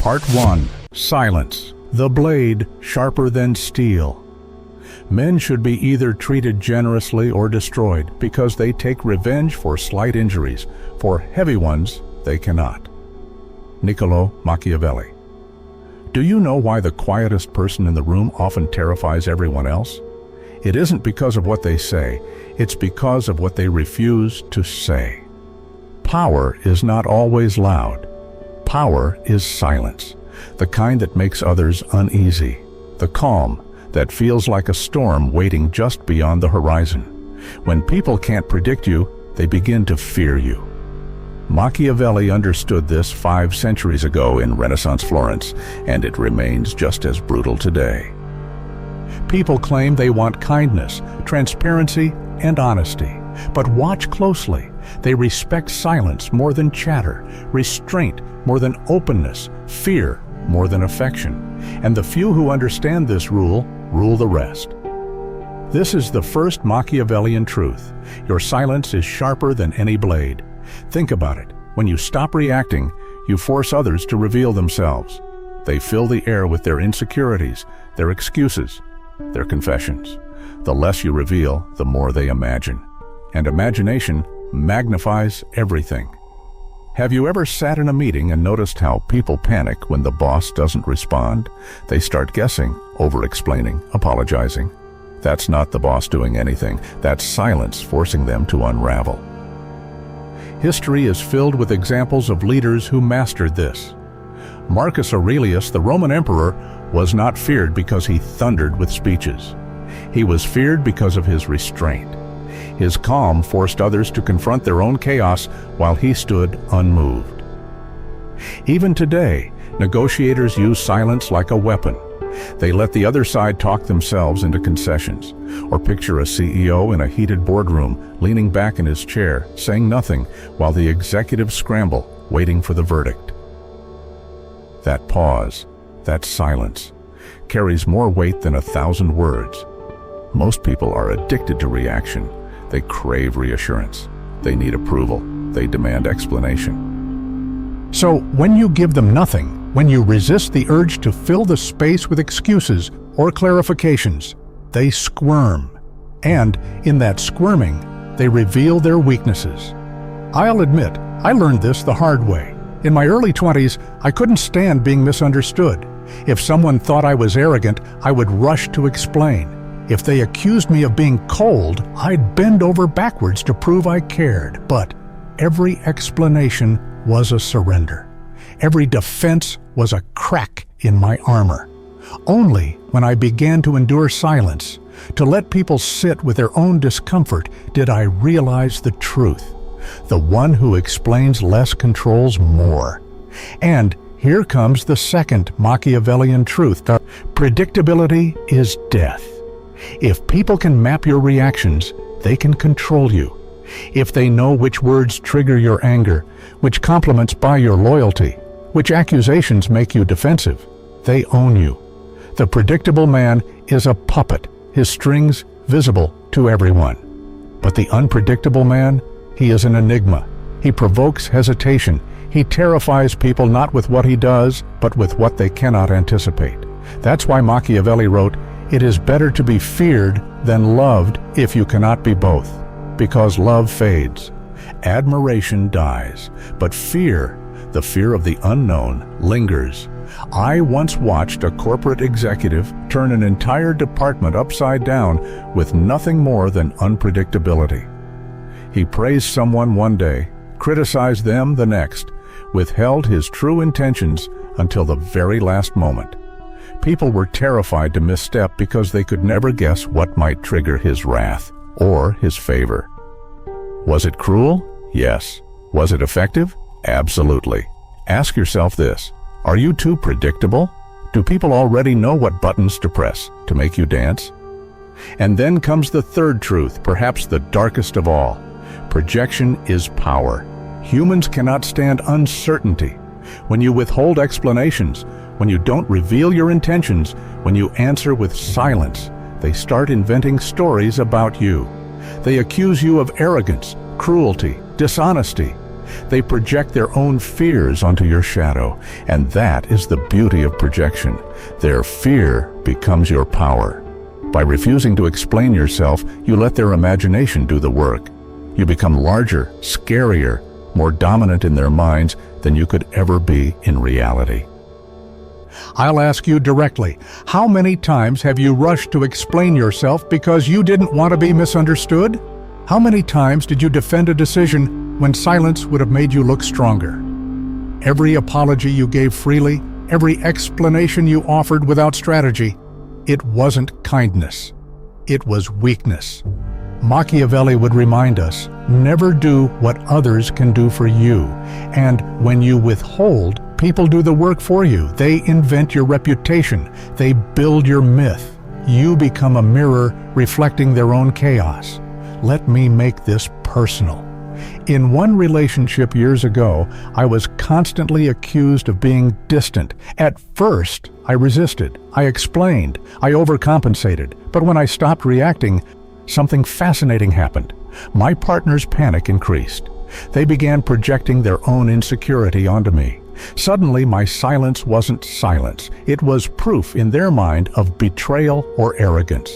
Part 1. Silence. The blade sharper than steel. Men should be either treated generously or destroyed because they take revenge for slight injuries. For heavy ones, they cannot. Niccolo Machiavelli. Do you know why the quietest person in the room often terrifies everyone else? It isn't because of what they say, it's because of what they refuse to say. Power is not always loud. Power is silence, the kind that makes others uneasy, the calm that feels like a storm waiting just beyond the horizon. When people can't predict you, they begin to fear you. Machiavelli understood this 5 centuries ago in Renaissance Florence, and it remains just as brutal today. People claim they want kindness, transparency, and honesty. But watch closely. They respect silence more than chatter, restraint more than openness, fear more than affection. And the few who understand this rule the rest. This is the first Machiavellian truth. Your silence is sharper than any blade. Think about it. When you stop reacting, you force others to reveal themselves. They fill the air with their insecurities, their excuses, their confessions. The less you reveal, the more they imagine. And imagination magnifies everything. Have you ever sat in a meeting and noticed how people panic when the boss doesn't respond? They start guessing, over-explaining, apologizing. That's not the boss doing anything. That's silence forcing them to unravel. History is filled with examples of leaders who mastered this. Marcus Aurelius, the Roman emperor, was not feared because he thundered with speeches. He was feared because of his restraint. His calm forced others to confront their own chaos while he stood unmoved. Even today, negotiators use silence like a weapon. They let the other side talk themselves into concessions. Or picture a CEO in a heated boardroom, leaning back in his chair, saying nothing, while the executives scramble, waiting for the verdict. That pause, that silence, carries more weight than 1,000 words. Most people are addicted to reaction. They crave reassurance. They need approval. They demand explanation. So when you give them nothing, when you resist the urge to fill the space with excuses or clarifications, they squirm. And in that squirming, they reveal their weaknesses. I'll admit, I learned this the hard way. In my early 20s, I couldn't stand being misunderstood. If someone thought I was arrogant, I would rush to explain. If they accused me of being cold, I'd bend over backwards to prove I cared. But every explanation was a surrender. Every defense was a crack in my armor. Only when I began to endure silence, to let people sit with their own discomfort, did I realize the truth. The one who explains less controls more. And here comes the second Machiavellian truth. Predictability is death. If people can map your reactions, they can control you. If they know which words trigger your anger, which compliments buy your loyalty, which accusations make you defensive, they own you. The predictable man is a puppet, his strings visible to everyone. But the unpredictable man, he is an enigma. He provokes hesitation. He terrifies people not with what he does, but with what they cannot anticipate. That's why Machiavelli wrote, "It is better to be feared than loved if you cannot be both, because love fades, admiration dies, but fear, the fear of the unknown, lingers." I once watched a corporate executive turn an entire department upside down with nothing more than unpredictability. He praised someone one day, criticized them the next, withheld his true intentions until the very last moment. People were terrified to misstep because they could never guess what might trigger his wrath or his favor. Was it cruel? Yes. Was it effective? Absolutely. Ask yourself this: are you too predictable? Do people already know what buttons to press to make you dance? And then comes the third truth, perhaps the darkest of all. Projection is power. Humans cannot stand uncertainty. When you withhold explanations, when you don't reveal your intentions, when you answer with silence, they start inventing stories about you. They accuse you of arrogance, cruelty, dishonesty. They project their own fears onto your shadow, and that is the beauty of projection. Their fear becomes your power. By refusing to explain yourself, you let their imagination do the work. You become larger, scarier, more dominant in their minds than you could ever be in reality. I'll ask you directly, how many times have you rushed to explain yourself because you didn't want to be misunderstood? How many times did you defend a decision when silence would have made you look stronger? Every apology you gave freely, every explanation you offered without strategy, it wasn't kindness. It was weakness. Machiavelli would remind us, never do what others can do for you. And when you withhold, people do the work for you. They invent your reputation. They build your myth. You become a mirror reflecting their own chaos. Let me make this personal. In one relationship years ago, I was constantly accused of being distant. At first, I resisted. I explained. I overcompensated. But when I stopped reacting, something fascinating happened. My partner's panic increased. They began projecting their own insecurity onto me. Suddenly, my silence wasn't silence. It was proof in their mind of betrayal or arrogance.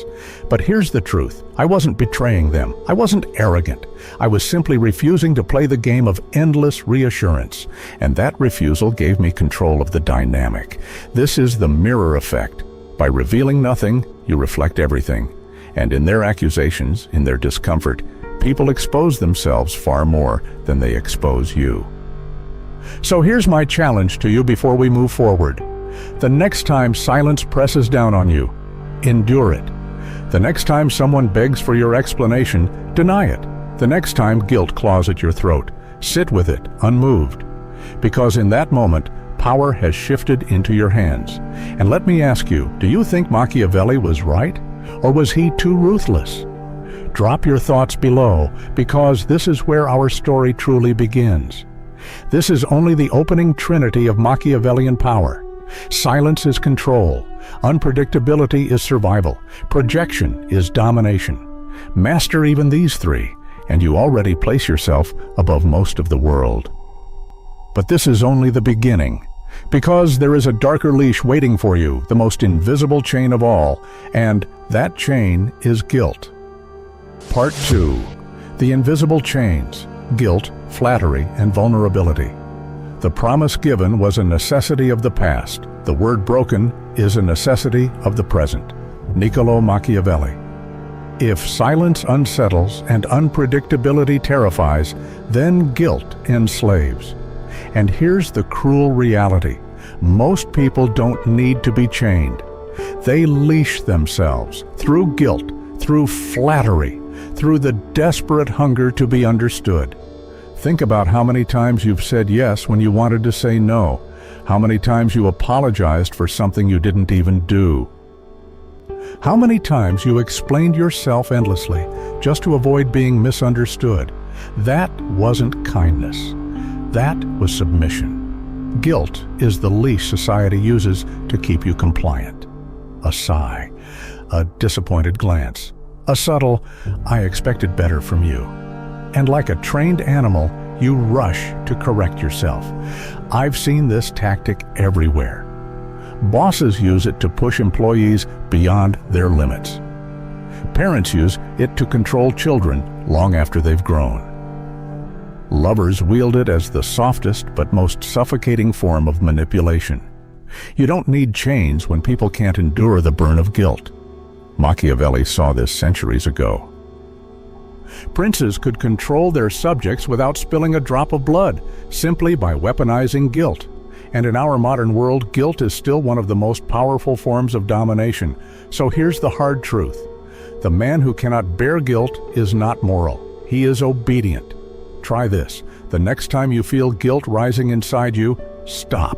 But here's the truth. I wasn't betraying them. I wasn't arrogant. I was simply refusing to play the game of endless reassurance. And that refusal gave me control of the dynamic. This is the mirror effect. By revealing nothing, you reflect everything. And in their accusations, in their discomfort, people expose themselves far more than they expose you. So here's my challenge to you before we move forward. The next time silence presses down on you, endure it. The next time someone begs for your explanation, deny it. The next time guilt claws at your throat, sit with it, unmoved. Because in that moment, power has shifted into your hands. And let me ask you, do you think Machiavelli was right? Or was he too ruthless? Drop your thoughts below, because this is where our story truly begins. This is only the opening trinity of Machiavellian power. Silence is control. Unpredictability is survival. Projection is domination. Master even these three, and you already place yourself above most of the world. But this is only the beginning, because there is a darker leash waiting for you, the most invisible chain of all, and that chain is guilt. Part 2. The invisible chains. Guilt, flattery, and vulnerability. The promise given was a necessity of the past. The word broken is a necessity of the present. Niccolo Machiavelli. If silence unsettles and unpredictability terrifies, then guilt enslaves. And here's the cruel reality. Most people don't need to be chained. They leash themselves through guilt, through flattery, through the desperate hunger to be understood. Think about how many times you've said yes when you wanted to say no. How many times you apologized for something you didn't even do. How many times you explained yourself endlessly just to avoid being misunderstood. That wasn't kindness. That was submission. Guilt is the leash society uses to keep you compliant. A sigh, a disappointed glance, a subtle, "I expected better from you." And like a trained animal, you rush to correct yourself. I've seen this tactic everywhere. Bosses use it to push employees beyond their limits. Parents use it to control children long after they've grown. Lovers wield it as the softest but most suffocating form of manipulation. You don't need chains when people can't endure the burn of guilt. Machiavelli saw this centuries ago. Princes could control their subjects without spilling a drop of blood, simply by weaponizing guilt. And in our modern world, guilt is still one of the most powerful forms of domination. So here's the hard truth. The man who cannot bear guilt is not moral. He is obedient. Try this. The next time you feel guilt rising inside you, stop.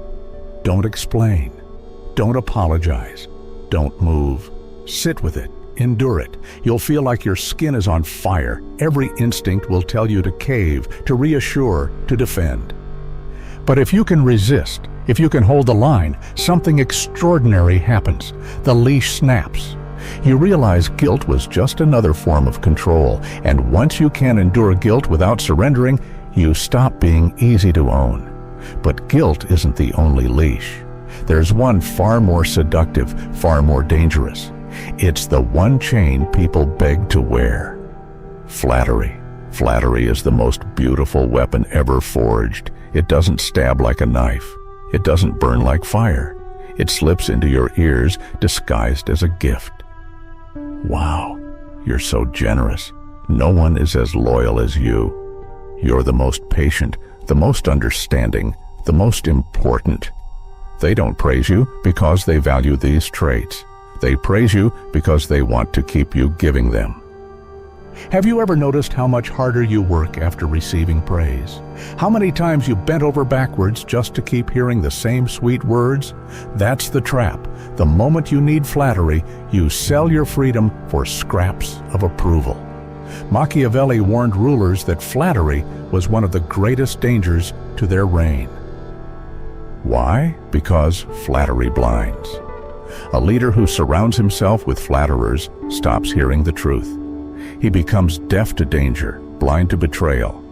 Don't explain. Don't apologize. Don't move. Sit with it. Endure it. You'll feel like your skin is on fire. Every instinct will tell you to cave, to reassure, to defend. But if you can resist, if you can hold the line, something extraordinary happens. The leash snaps. You realize guilt was just another form of control, and once you can endure guilt without surrendering, You stop being easy to own. But guilt isn't the only leash. There's one far more seductive, far more dangerous. It's the one chain people beg to wear. Flattery. Flattery is the most beautiful weapon ever forged. It doesn't stab like a knife. It doesn't burn like fire. It slips into your ears disguised as a gift. Wow, you're so generous. No one is as loyal as you. You're the most patient, the most understanding, the most important. They don't praise you because they value these traits. They praise you because they want to keep you giving them. Have you ever noticed how much harder you work after receiving praise? How many times you bent over backwards just to keep hearing the same sweet words? That's the trap. The moment you need flattery, you sell your freedom for scraps of approval. Machiavelli warned rulers that flattery was one of the greatest dangers to their reign. Why? Because flattery blinds. A leader who surrounds himself with flatterers stops hearing the truth. He becomes deaf to danger, blind to betrayal,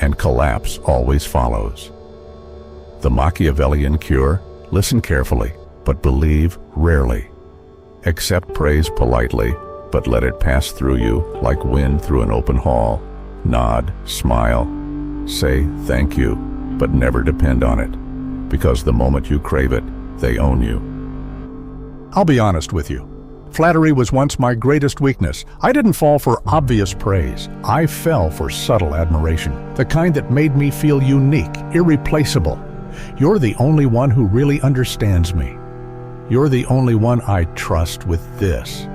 and collapse always follows. The Machiavellian cure: listen carefully, but believe rarely. Accept praise politely, but let it pass through you like wind through an open hall. Nod, smile, say thank you, but never depend on it, because the moment you crave it, they own you. I'll be honest with you. Flattery was once my greatest weakness. I didn't fall for obvious praise. I fell for subtle admiration, the kind that made me feel unique, irreplaceable. You're the only one who really understands me. You're the only one I trust with this.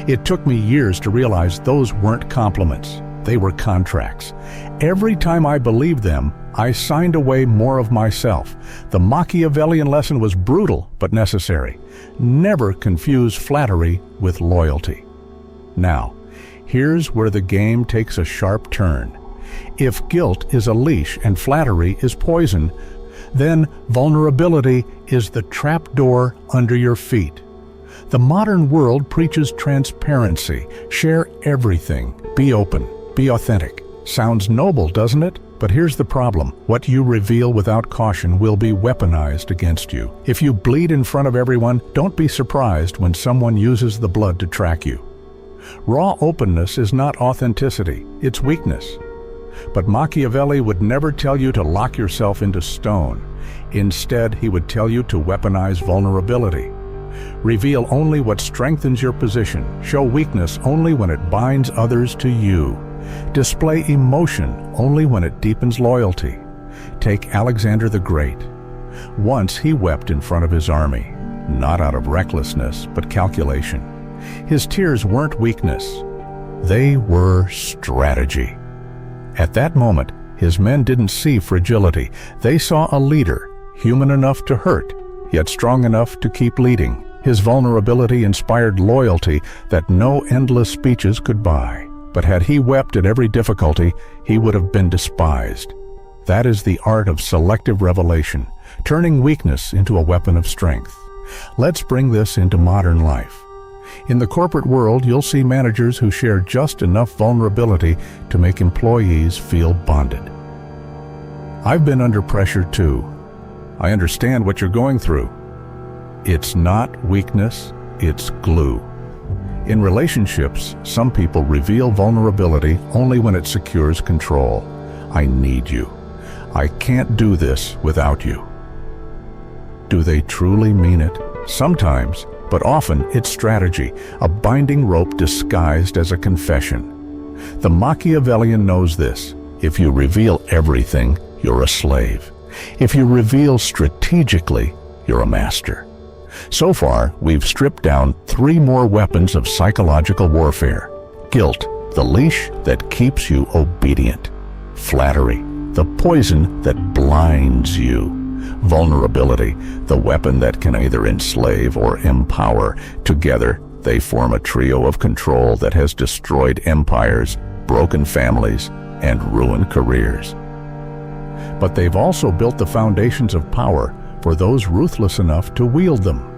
It took me years to realize those weren't compliments. They were contracts. Every time I believed them, I signed away more of myself. The Machiavellian lesson was brutal but necessary. Never confuse flattery with loyalty. Now, here's where the game takes a sharp turn. If guilt is a leash and flattery is poison, then vulnerability is the trapdoor under your feet. The modern world preaches transparency. Share everything. Be open. Be authentic. Sounds noble, doesn't it? But here's the problem. What you reveal without caution will be weaponized against you. If you bleed in front of everyone, don't be surprised when someone uses the blood to track you. Raw openness is not authenticity, it's weakness. But Machiavelli would never tell you to lock yourself into stone. Instead, he would tell you to weaponize vulnerability. Reveal only what strengthens your position. Show weakness only when it binds others to you. Display emotion only when it deepens loyalty. Take Alexander the Great. Once he wept in front of his army, not out of recklessness, but calculation. His tears weren't weakness. They were strategy. At that moment, his men didn't see fragility. They saw a leader, human enough to hurt, yet strong enough to keep leading. His vulnerability inspired loyalty that no endless speeches could buy. But had he wept at every difficulty, he would have been despised. That is the art of selective revelation, turning weakness into a weapon of strength. Let's bring this into modern life. In the corporate world, you'll see managers who share just enough vulnerability to make employees feel bonded. I've been under pressure too. I understand what you're going through. It's not weakness, it's glue. In relationships, some people reveal vulnerability only when it secures control. I need you. I can't do this without you. Do they truly mean it? Sometimes, but often it's strategy, a binding rope disguised as a confession. The Machiavellian knows this. If you reveal everything, you're a slave. If you reveal strategically, you're a master. So far, we've stripped down 3 more weapons of psychological warfare. Guilt, the leash that keeps you obedient. Flattery, the poison that blinds you. Vulnerability, the weapon that can either enslave or empower. Together, they form a trio of control that has destroyed empires, broken families, and ruined careers. But they've also built the foundations of power for those ruthless enough to wield them.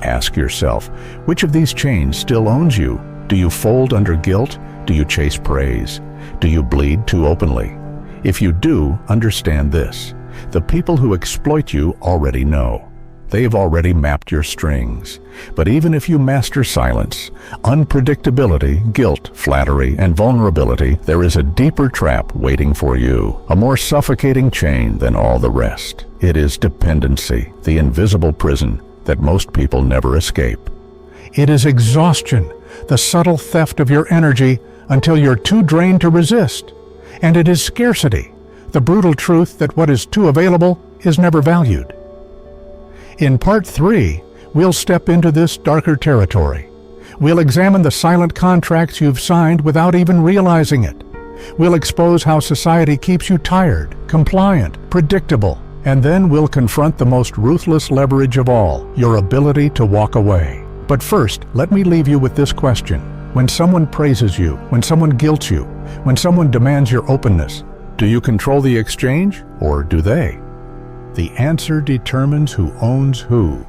Ask yourself, which of these chains still owns you? Do you fold under guilt? Do you chase praise? Do you bleed too openly? If you do, understand this. The people who exploit you already know. They've already mapped your strings. But even if you master silence, unpredictability, guilt, flattery, and vulnerability, there is a deeper trap waiting for you, a more suffocating chain than all the rest. It is dependency, the invisible prison that most people never escape. It is exhaustion, the subtle theft of your energy until you're too drained to resist. And it is scarcity, the brutal truth that what is too available is never valued. In Part 3, we'll step into this darker territory. We'll examine the silent contracts you've signed without even realizing it. We'll expose how society keeps you tired, compliant, predictable, and then we'll confront the most ruthless leverage of all, your ability to walk away. But first, let me leave you with this question. When someone praises you, when someone guilts you, when someone demands your openness, do you control the exchange, or do they? The answer determines who owns who.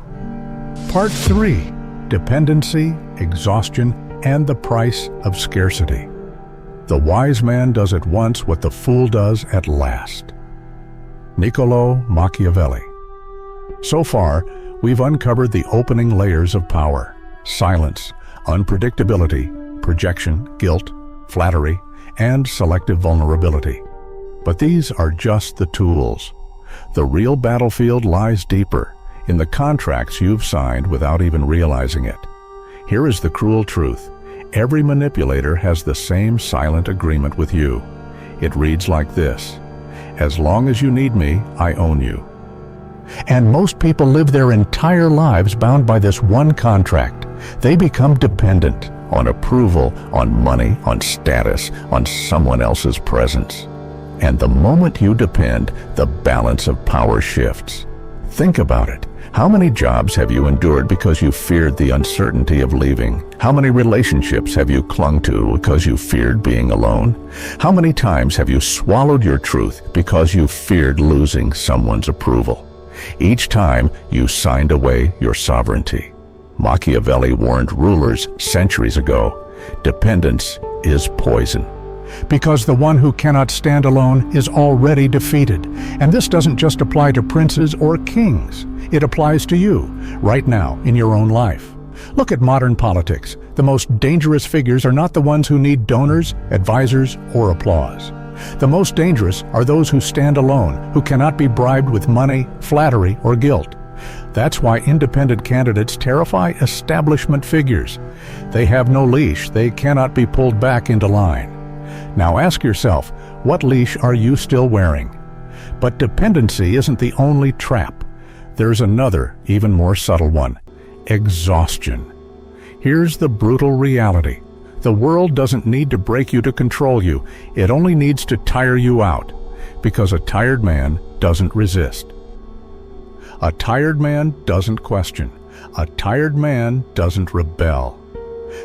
Part 3. Dependency, exhaustion, and the price of scarcity. The wise man does at once what the fool does at last. Niccolo Machiavelli. So far, we've uncovered the opening layers of power: silence, unpredictability, projection, guilt, flattery, and selective vulnerability. But these are just the tools. The real battlefield lies deeper, in the contracts you've signed without even realizing it. Here is the cruel truth. Every manipulator has the same silent agreement with you. It reads like this: as long as you need me, I own you. And most people live their entire lives bound by this one contract. They become dependent on approval, on money, on status, on someone else's presence. And the moment you depend, the balance of power shifts. Think about it. How many jobs have you endured because you feared the uncertainty of leaving? How many relationships have you clung to because you feared being alone? How many times have you swallowed your truth because you feared losing someone's approval? Each time, you signed away your sovereignty. Machiavelli warned rulers centuries ago, dependence is poison. Because the one who cannot stand alone is already defeated. And this doesn't just apply to princes or kings. It applies to you, right now, in your own life. Look at modern politics. The most dangerous figures are not the ones who need donors, advisors, or applause. The most dangerous are those who stand alone, who cannot be bribed with money, flattery, or guilt. That's why independent candidates terrify establishment figures. They have no leash. They cannot be pulled back into line. Now ask yourself, what leash are you still wearing? But dependency isn't the only trap. There's another, even more subtle one: exhaustion. Here's the brutal reality. The world doesn't need to break you to control you. It only needs to tire you out, because a tired man doesn't resist. A tired man doesn't question. A tired man doesn't rebel.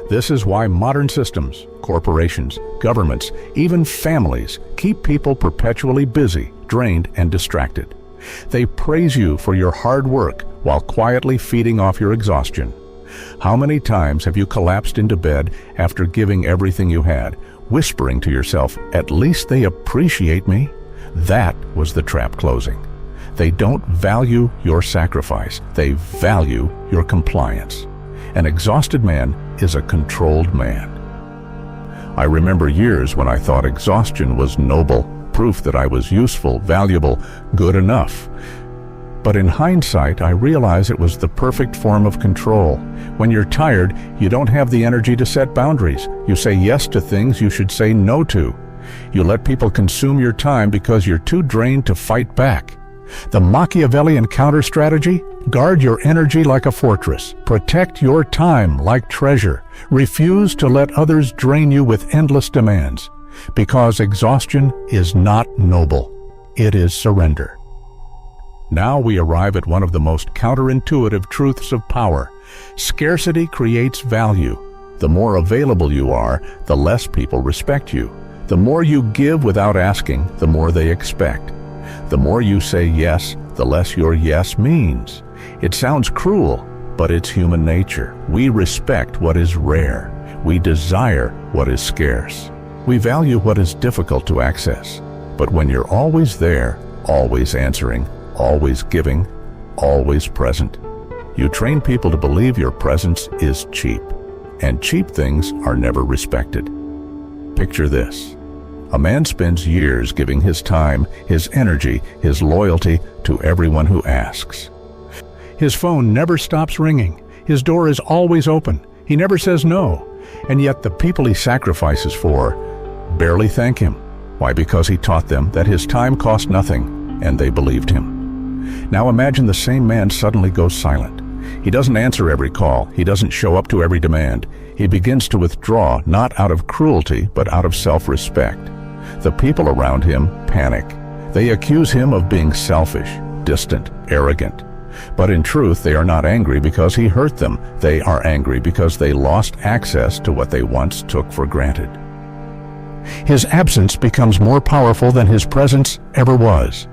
This is why modern systems, corporations, governments, even families keep people perpetually busy, drained, and distracted. They praise you for your hard work while quietly feeding off your exhaustion. How many times have you collapsed into bed after giving everything you had, whispering to yourself, "At least they appreciate me"? That was the trap closing. They don't value your sacrifice. They value your compliance. An exhausted man is a controlled man. I remember years when I thought exhaustion was noble, proof that I was useful, valuable, good enough. But in hindsight, I realize it was the perfect form of control. When you're tired, you don't have the energy to set boundaries. You say yes to things you should say no to. You let people consume your time because you're too drained to fight back. The Machiavellian counter strategy: guard your energy like a fortress. Protect your time like treasure. Refuse to let others drain you with endless demands. Because exhaustion is not noble. It is surrender. Now we arrive at one of the most counterintuitive truths of power. Scarcity creates value. The more available you are, the less people respect you. The more you give without asking, the more they expect. The more you say yes, the less your yes means. It sounds cruel, but it's human nature. We respect what is rare. We desire what is scarce. We value what is difficult to access. But when you're always there, always answering, always giving, always present, you train people to believe your presence is cheap, and cheap things are never respected. Picture this. A man spends years giving his time, his energy, his loyalty to everyone who asks. His phone never stops ringing. His door is always open. He never says no. And yet the people he sacrifices for barely thank him. Why? Because he taught them that his time cost nothing, and they believed him. Now imagine the same man suddenly goes silent. He doesn't answer every call. He doesn't show up to every demand. He begins to withdraw, not out of cruelty, but out of self-respect. The people around him panic. They accuse him of being selfish, distant, arrogant. But in truth, they are not angry because he hurt them. They are angry because they lost access to what they once took for granted. His absence becomes more powerful than his presence ever was.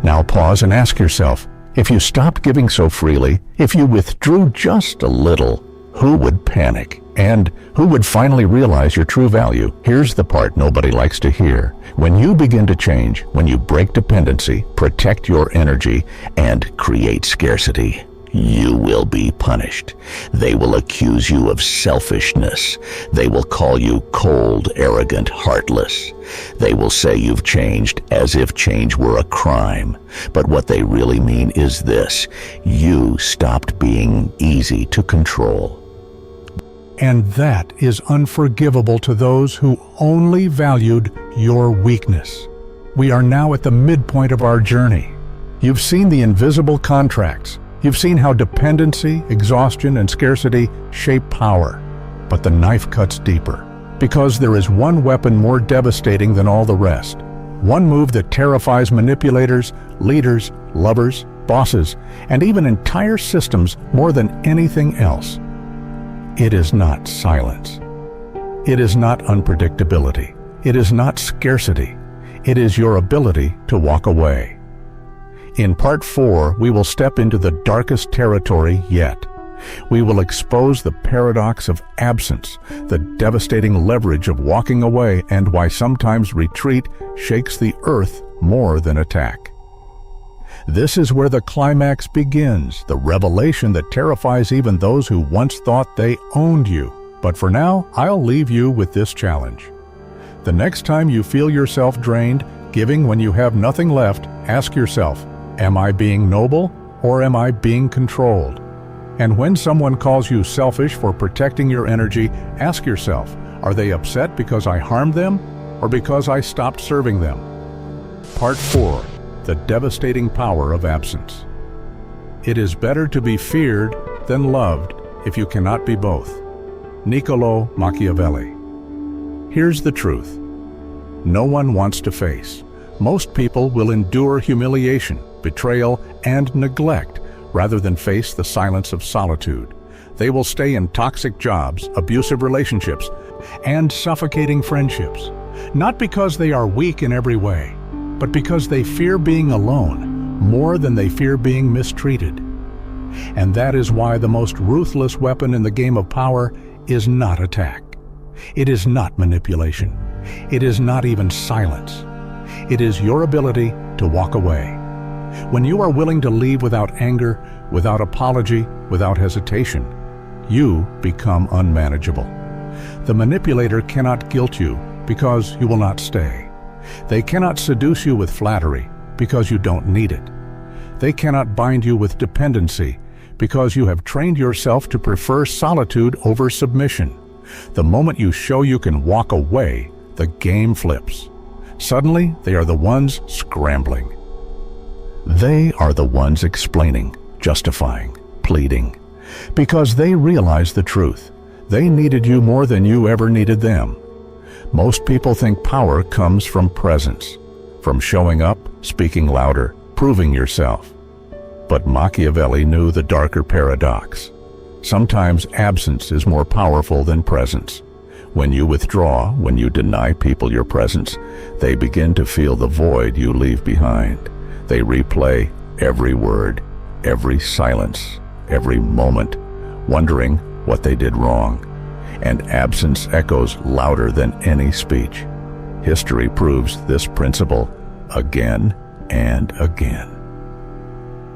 Now pause and ask yourself, if you stopped giving so freely, if you withdrew just a little, who would panic? And who would finally realize your true value? Here's the part nobody likes to hear. When you begin to change, when you break dependency, protect your energy, and create scarcity, you will be punished. They will accuse you of selfishness. They will call you cold, arrogant, heartless. They will say you've changed as if change were a crime. But what they really mean is this: you stopped being easy to control. And that is unforgivable to those who only valued your weakness. We are now at the midpoint of our journey. You've seen the invisible contracts. You've seen how dependency, exhaustion, and scarcity shape power. But the knife cuts deeper, because there is one weapon more devastating than all the rest. One move that terrifies manipulators, leaders, lovers, bosses, and even entire systems more than anything else. It is not silence. It is not unpredictability. It is not scarcity. It is your ability to walk away. In Part 4, we will step into the darkest territory yet. We will expose the paradox of absence, the devastating leverage of walking away, and why sometimes retreat shakes the earth more than attack. This is where the climax begins, the revelation that terrifies even those who once thought they owned you. But for now, I'll leave you with this challenge. The next time you feel yourself drained, giving when you have nothing left, ask yourself, am I being noble or am I being controlled? And when someone calls you selfish for protecting your energy, ask yourself, are they upset because I harmed them or because I stopped serving them? Part 4. The devastating power of absence. It is better to be feared than loved if you cannot be both. Niccolo Machiavelli. Here's the truth. No one wants to face. Most people will endure humiliation, betrayal, and neglect rather than face the silence of solitude. They will stay in toxic jobs, abusive relationships, and suffocating friendships, not because they are weak in every way, but because they fear being alone more than they fear being mistreated. And that is why the most ruthless weapon in the game of power is not attack. It is not manipulation. It is not even silence. It is your ability to walk away. When you are willing to leave without anger, without apology, without hesitation, you become unmanageable. The manipulator cannot guilt you because you will not stay. They cannot seduce you with flattery because you don't need it. They cannot bind you with dependency because you have trained yourself to prefer solitude over submission. The moment you show you can walk away, the game flips. Suddenly, they are the ones scrambling. They are the ones explaining, justifying, pleading, because they realize the truth. They needed you more than you ever needed them. Most people think power comes from presence, from showing up, speaking louder, proving yourself. But Machiavelli knew the darker paradox. Sometimes absence is more powerful than presence. When you withdraw, when you deny people your presence, they begin to feel the void you leave behind. They replay every word, every silence, every moment, wondering what they did wrong. And absence echoes louder than any speech. History proves this principle again and again.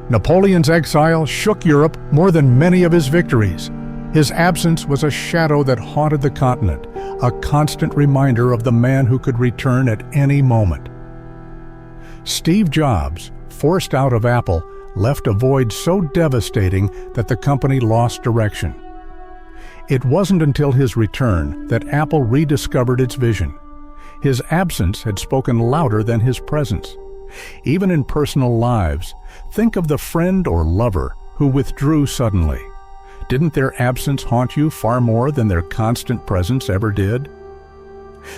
Napoleon's exile shook Europe more than many of his victories. His absence was a shadow that haunted the continent, a constant reminder of the man who could return at any moment. Steve Jobs, forced out of Apple, left a void so devastating that the company lost direction. It wasn't until his return that Apple rediscovered its vision. His absence had spoken louder than his presence. Even in personal lives, think of the friend or lover who withdrew suddenly. Didn't their absence haunt you far more than their constant presence ever did?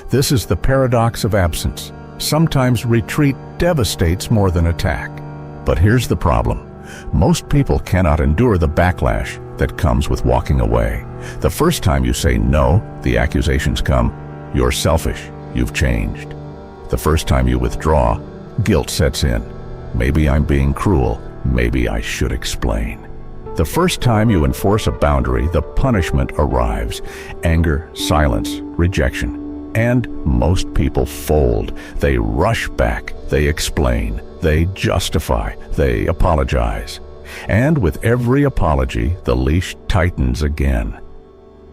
This is the paradox of absence. Sometimes retreat devastates more than attack. But here's the problem. Most people cannot endure the backlash that comes with walking away. The first time you say no, the accusations come, "You're selfish, you've changed." The first time you withdraw, guilt sets in. "Maybe I'm being cruel, maybe I should explain." The first time you enforce a boundary, the punishment arrives. Anger, silence, rejection. And most people fold. They rush back, they explain, they justify, they apologize. And with every apology, the leash tightens again.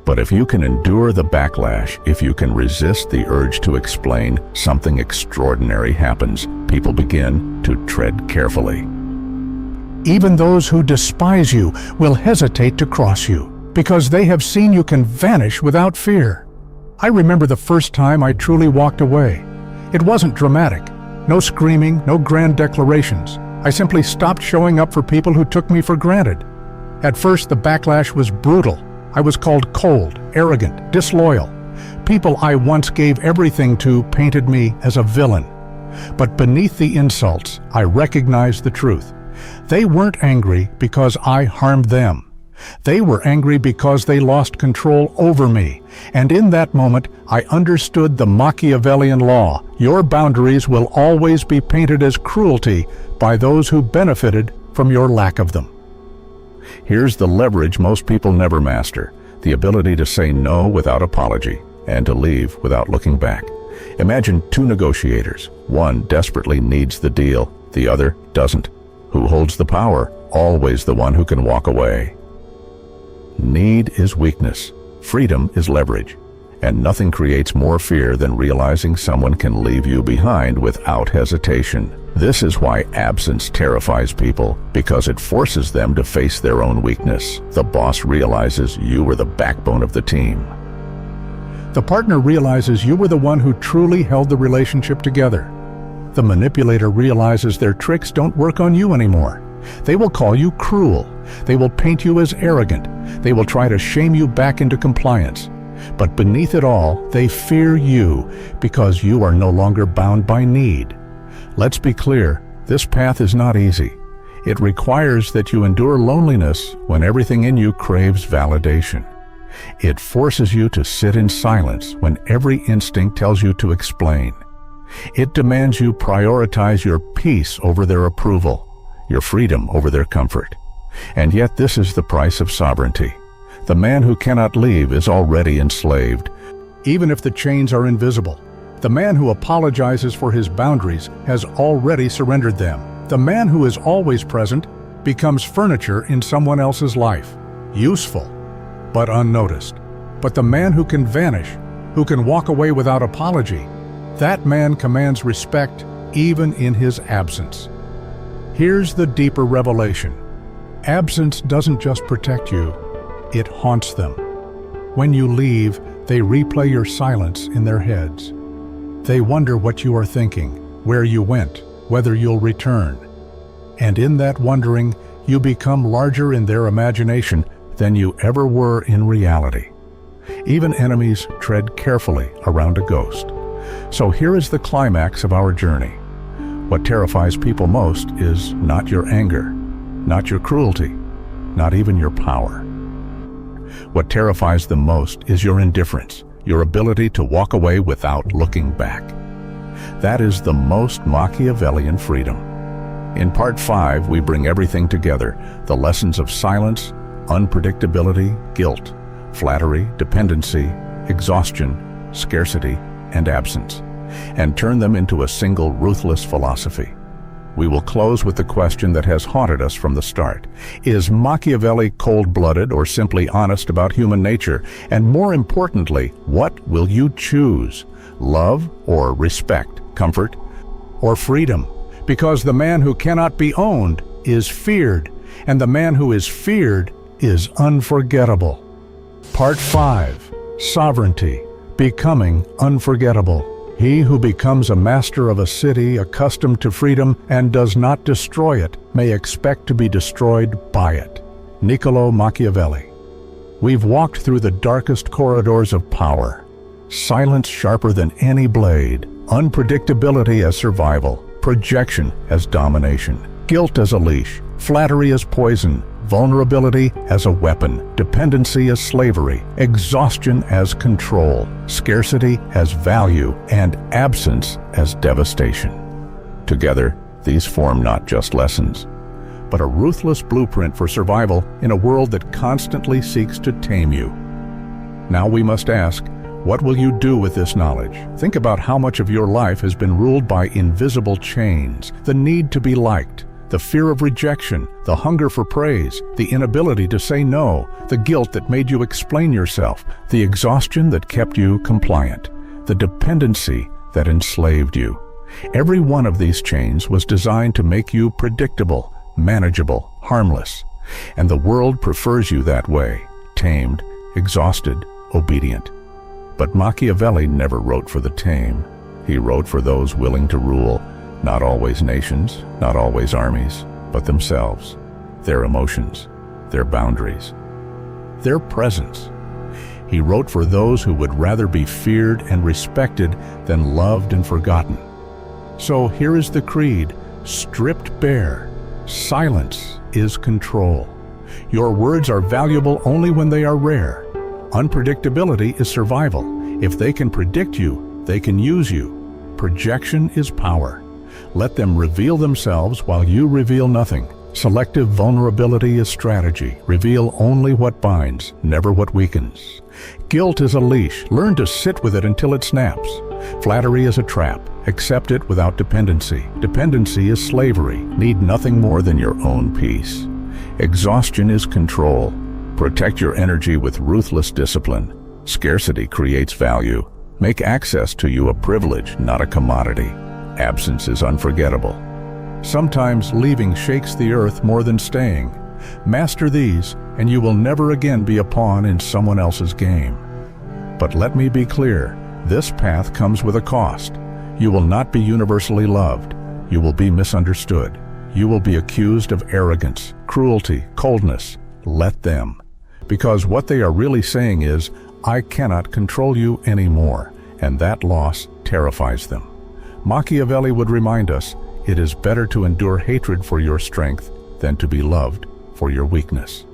But if you can endure the backlash, if you can resist the urge to explain, something extraordinary happens. People begin to tread carefully. Even those who despise you will hesitate to cross you, because they have seen you can vanish without fear. I remember the first time I truly walked away. It wasn't dramatic. No screaming, no grand declarations. I simply stopped showing up for people who took me for granted. At first, the backlash was brutal. I was called cold, arrogant, disloyal. People I once gave everything to painted me as a villain. But beneath the insults, I recognized the truth. They weren't angry because I harmed them. They were angry because they lost control over me. And in that moment, I understood the Machiavellian law. Your boundaries will always be painted as cruelty by those who benefited from your lack of them. Here's the leverage most people never master: the ability to say no without apology and to leave without looking back. Imagine two negotiators. One desperately needs the deal, the other doesn't. Who holds the power? Always the one who can walk away. Need is weakness. Freedom is leverage. And nothing creates more fear than realizing someone can leave you behind without hesitation. This is why absence terrifies people, because it forces them to face their own weakness. The boss realizes you were the backbone of the team. The partner realizes you were the one who truly held the relationship together. The manipulator realizes their tricks don't work on you anymore. They will call you cruel. They will paint you as arrogant. They will try to shame you back into compliance. But beneath it all, they fear you because you are no longer bound by need. Let's be clear, this path is not easy. It requires that you endure loneliness when everything in you craves validation. It forces you to sit in silence when every instinct tells you to explain. It demands you prioritize your peace over their approval, your freedom over their comfort. And yet this is the price of sovereignty. The man who cannot leave is already enslaved, even if the chains are invisible. The man who apologizes for his boundaries has already surrendered them. The man who is always present becomes furniture in someone else's life, useful, but unnoticed. But the man who can vanish, who can walk away without apology, that man commands respect even in his absence. Here's the deeper revelation. Absence doesn't just protect you, it haunts them. When you leave, they replay your silence in their heads. They wonder what you are thinking, where you went, whether you'll return. And in that wondering, you become larger in their imagination than you ever were in reality. Even enemies tread carefully around a ghost. So here is the climax of our journey. What terrifies people most is not your anger, not your cruelty, not even your power. What terrifies them most is your indifference, your ability to walk away without looking back. That is the most Machiavellian freedom. In Part 5, we bring everything together: the lessons of silence, unpredictability, guilt, flattery, dependency, exhaustion, scarcity, and absence. and turn them into a single ruthless philosophy. We will close with the question that has haunted us from the start. Is Machiavelli cold-blooded or simply honest about human nature? And more importantly, what will you choose? Love or respect? Comfort or freedom? Because the man who cannot be owned is feared, and the man who is feared is unforgettable. Part 5. Sovereignty, becoming unforgettable. He who becomes a master of a city accustomed to freedom and does not destroy it may expect to be destroyed by it. Niccolo Machiavelli. We've walked through the darkest corridors of power. Silence sharper than any blade, unpredictability as survival, projection as domination, guilt as a leash, flattery as poison, vulnerability as a weapon, dependency as slavery, exhaustion as control, scarcity as value, and absence as devastation. Together, these form not just lessons, but a ruthless blueprint for survival in a world that constantly seeks to tame you. Now we must ask, what will you do with this knowledge? Think about how much of your life has been ruled by invisible chains, the need to be liked, the fear of rejection, the hunger for praise, the inability to say no, the guilt that made you explain yourself, the exhaustion that kept you compliant, the dependency that enslaved you. Every one of these chains was designed to make you predictable, manageable, harmless. And the world prefers you that way, tamed, exhausted, obedient. But Machiavelli never wrote for the tame. He wrote for those willing to rule. Not always nations, not always armies, but themselves, their emotions, their boundaries, their presence. He wrote for those who would rather be feared and respected than loved and forgotten. So here is the creed, stripped bare. Silence is control. Your words are valuable only when they are rare. Unpredictability is survival. If they can predict you, they can use you. Projection is power. Let them reveal themselves while you reveal nothing. Selective vulnerability is strategy. Reveal only what binds, never what weakens. Guilt is a leash. Learn to sit with it until it snaps. Flattery is a trap. Accept it without dependency. Dependency is slavery. Need nothing more than your own peace. Exhaustion is control. Protect your energy with ruthless discipline. Scarcity creates value. Make access to you a privilege, not a commodity. Absence is unforgettable. Sometimes leaving shakes the earth more than staying. Master these, and you will never again be a pawn in someone else's game. But let me be clear, this path comes with a cost. You will not be universally loved. You will be misunderstood. You will be accused of arrogance, cruelty, coldness. Let them. Because what they are really saying is, I cannot control you anymore, and that loss terrifies them. Machiavelli would remind us, it is better to endure hatred for your strength than to be loved for your weakness.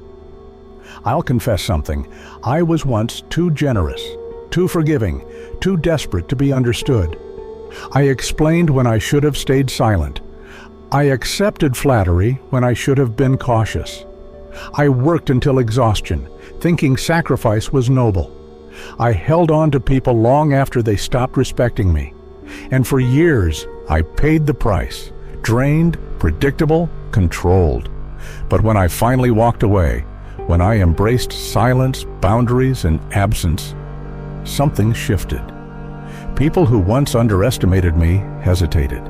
I'll confess something. I was once too generous, too forgiving, too desperate to be understood. I explained when I should have stayed silent. I accepted flattery when I should have been cautious. I worked until exhaustion, thinking sacrifice was noble. I held on to people long after they stopped respecting me. And for years, I paid the price, drained, predictable, controlled. But when I finally walked away, when I embraced silence, boundaries, and absence, something shifted. People who once underestimated me hesitated.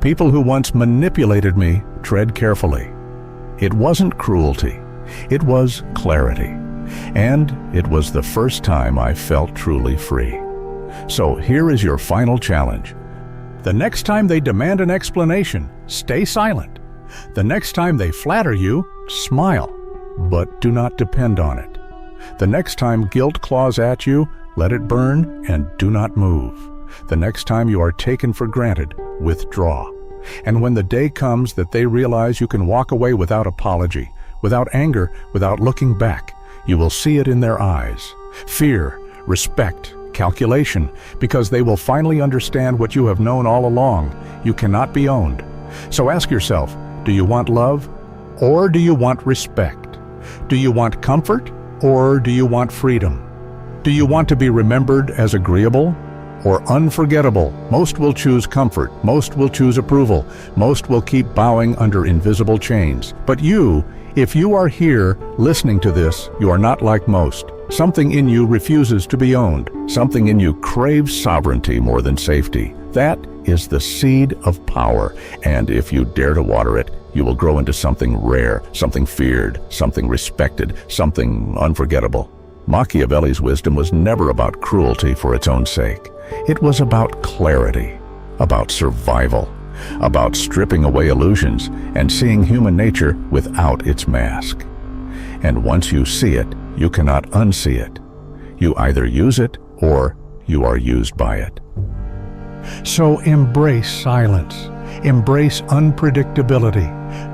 People who once manipulated me tread carefully. It wasn't cruelty, it was clarity. And it was the first time I felt truly free. So here is your final challenge. The next time they demand an explanation, stay silent. The next time they flatter you, smile, but do not depend on it. The next time guilt claws at you, let it burn and do not move. The next time you are taken for granted, withdraw. And when the day comes that they realize you can walk away without apology, without anger, without looking back, you will see it in their eyes. Fear, respect, calculation, because they will finally understand what you have known all along. You cannot be owned. So ask yourself, do you want love or do you want respect? Do you want comfort or do you want freedom? Do you want to be remembered as agreeable or unforgettable. Most will choose comfort. Most will choose approval. Most will keep bowing under invisible chains. But you, if you are here listening to this, you are not like most. Something in you refuses to be owned. Something in you craves sovereignty more than safety. That is the seed of power, and if you dare to water it, you will grow into something rare, something feared, something respected, something unforgettable. Machiavelli's wisdom was never about cruelty for its own sake. It was about clarity, about survival, about stripping away illusions and seeing human nature without its mask. And once you see it, you cannot unsee it. You either use it or you are used by it. So embrace silence. Embrace unpredictability.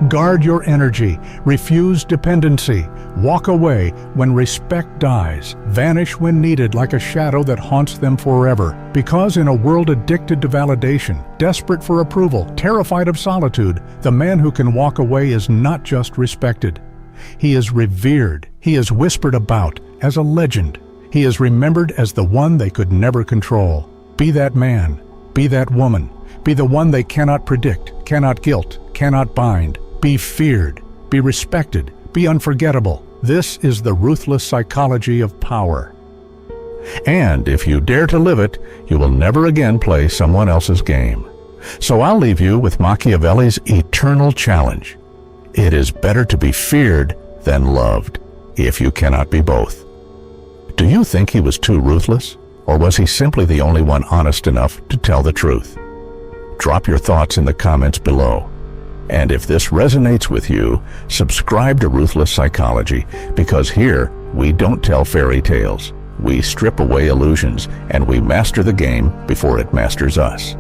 Guard your energy. Refuse dependency. Walk away when respect dies. Vanish when needed like a shadow that haunts them forever. Because in a world addicted to validation, desperate for approval, terrified of solitude, the man who can walk away is not just respected. He is revered. He is whispered about as a legend. He is remembered as the one they could never control. Be that man. Be that woman. Be the one they cannot predict, cannot guilt, cannot bind. Be feared. Be respected. Be unforgettable. This is the ruthless psychology of power. And if you dare to live it, you will never again play someone else's game. So I'll leave you with Machiavelli's eternal challenge. It is better to be feared than loved, if you cannot be both. Do you think he was too ruthless? Or was he simply the only one honest enough to tell the truth? Drop your thoughts in the comments below. And if this resonates with you, subscribe to Ruthless Psychology, because here we don't tell fairy tales. We strip away illusions, and we master the game before it masters us.